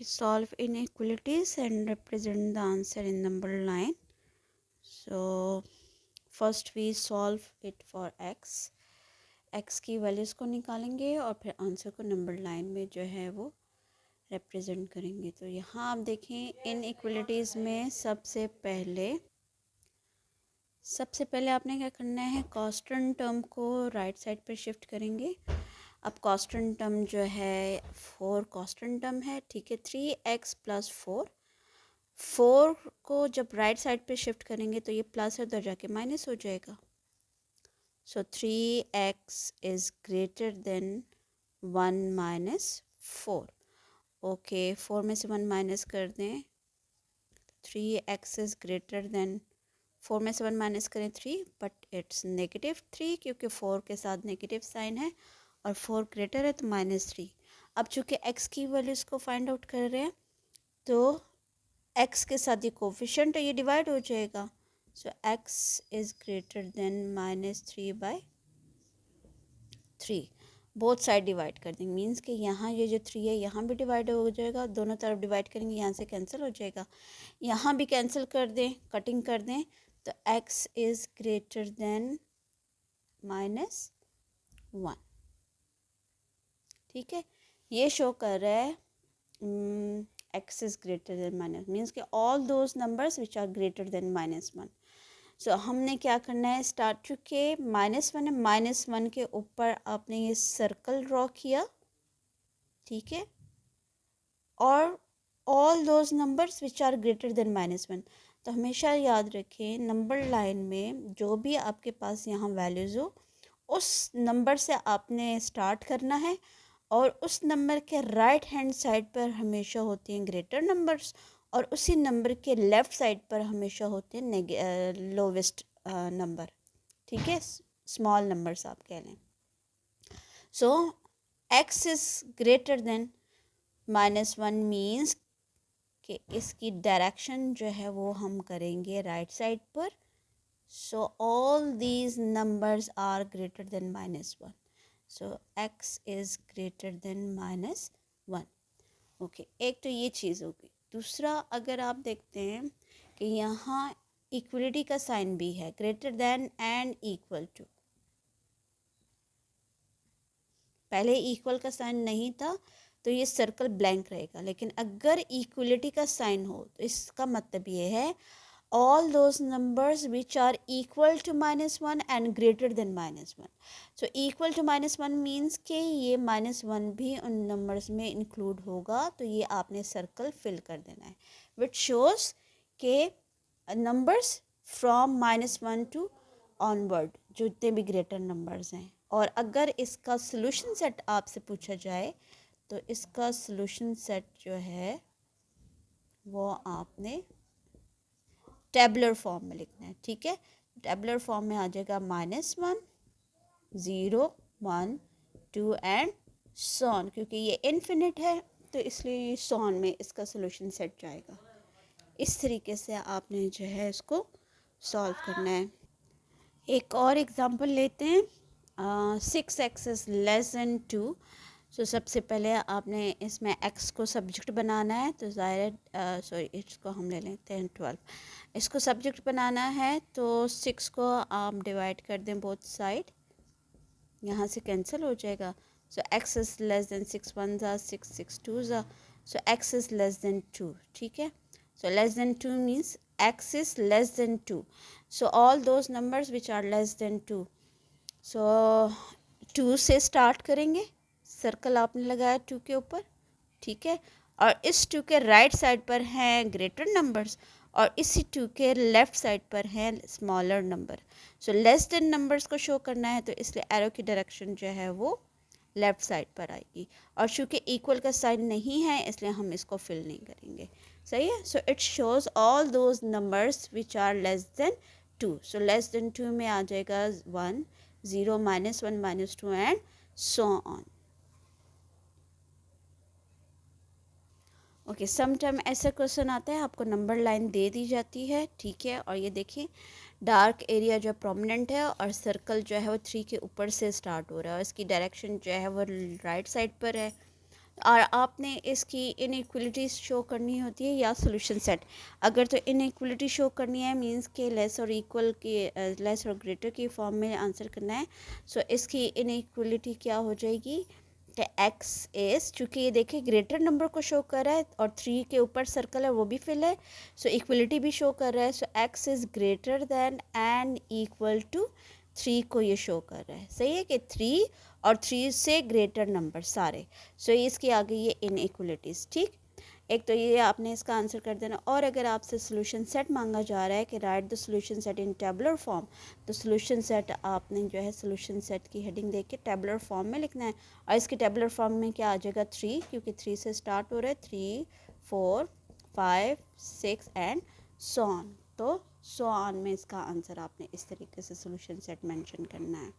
Solve inequalities and represent the answer in number line. So first we solve it for x. x की values को निकालेंगे और फिर answer को number line में जो है वो रिप्रेजेंट करेंगे। तो यहाँ आप देखें इनइक्वलिटीज़ में सबसे पहले आपने क्या करना है, कांस्टेंट टर्म को राइट साइड पर शिफ्ट करेंगे। अब कांस्टेंट टर्म जो है 4 कांस्टेंट टर्म है, ठीक है। 3x + 4 को जब राइट साइड पे शिफ्ट करेंगे तो ये प्लस है, उधर जाके माइनस हो जाएगा। सो 3x is greater than 1 - 4। Okay, 4 में से 1 माइनस कर दें, 3x इज़ ग्रेटर देन 4 में से 1 माइनस करें 3, बट इट्स -3 क्योंकि 4 के साथ नेगेटिव साइन है और 4 ग्रेटर है तो -3। अब चूँकि x की वैल्यूज़ को फाइंड आउट कर रहे हैं तो x के साथ ये कोफिशिएंट है, ये डिवाइड हो जाएगा। So x is greater then -3/3। Both side divide कर देंगे, मीन्स कि यहाँ ये जो 3 है यहाँ भी डिवाइड हो जाएगा, दोनों तरफ डिवाइड करेंगे, यहाँ से कैंसिल हो जाएगा, यहाँ भी कैंसिल कर दें, कटिंग कर दें, तो x इज़ ग्रेटर देन -1। ठीक है, ये शो कर रहा है x is greater than minus, means कि all those numbers which are greater than -1। So हमने क्या करना है, स्टार्ट चुके -1 है, -1 के ऊपर आपने ये सर्कल ड्रॉ किया, ठीक है, और all those numbers which are greater than -1। तो हमेशा याद रखें नंबर लाइन में जो भी आपके पास यहाँ वैल्यूज़ हो उस नंबर से आपने स्टार्ट करना है, और उस नंबर के राइट हैंड साइड पर हमेशा होते हैं ग्रेटर नंबर्स, और उसी नंबर के लेफ़्ट साइड पर हमेशा होते हैं लोवेस्ट नंबर, ठीक है, स्मॉल नंबर्स आप कह लें। सो x is greater than -1 means कि इसकी डायरेक्शन जो है वो हम करेंगे राइट साइड पर। So all these numbers are greater than -1। So x is greater than -1। Okay, एक तो ये चीज़ होगी। दूसरा, अगर आप देखते हैं कि यहाँ इक्वलिटी का साइन भी है, greater than and equal to. पहले इक्वल का साइन नहीं था तो ये सर्कल ब्लैंक रहेगा, लेकिन अगर इक्वलिटी का साइन हो तो इसका मतलब ये है all those numbers which are equal to -1 and greater than -1। so equal to -1 means कि ये -1 भी उन numbers में include होगा, तो ये आपने circle fill कर देना है, which shows कि numbers from -1 to onward जो जितने भी greater numbers हैं। और अगर इसका solution set आपसे पूछा जाए तो इसका solution set जो है वो आपने टेबलर फॉर्म में लिखना है, ठीक है। टेबलर फॉर्म में आ जाएगा -1 0 1 2 एंड सॉन, क्योंकि ये इन्फिनिट है तो इसलिए ये सॉन में इसका सोल्यूशन सेट जाएगा। इस तरीके से आपने जो है इसको सॉल्व करना है। एक और एग्जांपल लेते हैं, 6x इज़ लेस देन 2। सो सबसे पहले आपने इसमें x को सब्जेक्ट बनाना है, तो ज़ाहिर सॉरी इसको हम ले लेते हैं 12। इसको सब्जेक्ट बनाना है तो 6 को आप डिवाइड कर दें बोथ साइड, यहाँ से कैंसिल हो जाएगा। So x is less than 6 1 ज़ा 6 6 2 ज़ा, so x is less than 2, ठीक है। So less than 2 means x is less than 2। So all those numbers which are less than 2, so 2 से स्टार्ट करेंगे, सर्कल आपने लगाया 2 के ऊपर, ठीक है, और इस 2 के राइट साइड पर हैं ग्रेटर नंबर्स और इसी 2 के लेफ़्ट साइड पर हैं स्मॉलर नंबर। सो लेस देन नंबर्स को शो करना है तो इसलिए एरो की डायरेक्शन जो है वो लेफ़्ट साइड पर आएगी, और चूँकि इक्वल का साइन नहीं है इसलिए हम इसको फिल नहीं करेंगे, सही है। So it shows all those numbers which are less than 2। So less than 2 में आ जाएगा 1 0 -1 -2 and so on. Okay, some time ऐसा क्वेश्चन आता है, आपको नंबर लाइन दे दी जाती है, ठीक है, और ये देखिए डार्क एरिया जो प्रोमिनेंट है और सर्कल जो है वो 3 के ऊपर से स्टार्ट हो रहा है और इसकी डायरेक्शन जो है वो राइट साइड पर है। और आपने इसकी इनइक्वलिटीज़ शो करनी होती है या सोल्यूशन सेट। अगर तो इनइक्वलिटी शो करनी है मींस के लेस और इक्वल के लेस और ग्रेटर की फॉर्म में आंसर करना है। सो इसकी इनइक्वलिटी क्या हो जाएगी कि एक्स इज़, चूँकि ये देखिए ग्रेटर नंबर को शो कर रहा है और 3 के ऊपर सर्कल है वो भी फिल है, सो इक्वलिटी भी शो कर रहा है। So x is greater than and equal to 3 को ये शो कर रहा है। सही है कि 3 और 3 से ग्रेटर नंबर सारे। सो इसके आगे ये इनइक्वलिटीज़, ठीक। एक तो ये आपने इसका आंसर कर देना। और अगर आपसे सोल्यूशन सेट मांगा जा रहा है कि right the solution set in tabular form, तो सोल्यूशन सेट आपने जो है सोल्यूशन सेट की हेडिंग देख के टेबुलर फॉर्म में लिखना है। और इसके टेबुलर फॉर्म में क्या आ जाएगा 3, क्योंकि 3 से स्टार्ट हो रहा है, 3 4 5 6 एंड सो ऑन। तो सो ऑन में इसका आंसर आपने इस तरीके से सोल्यूशन सेट मेंशन करना है।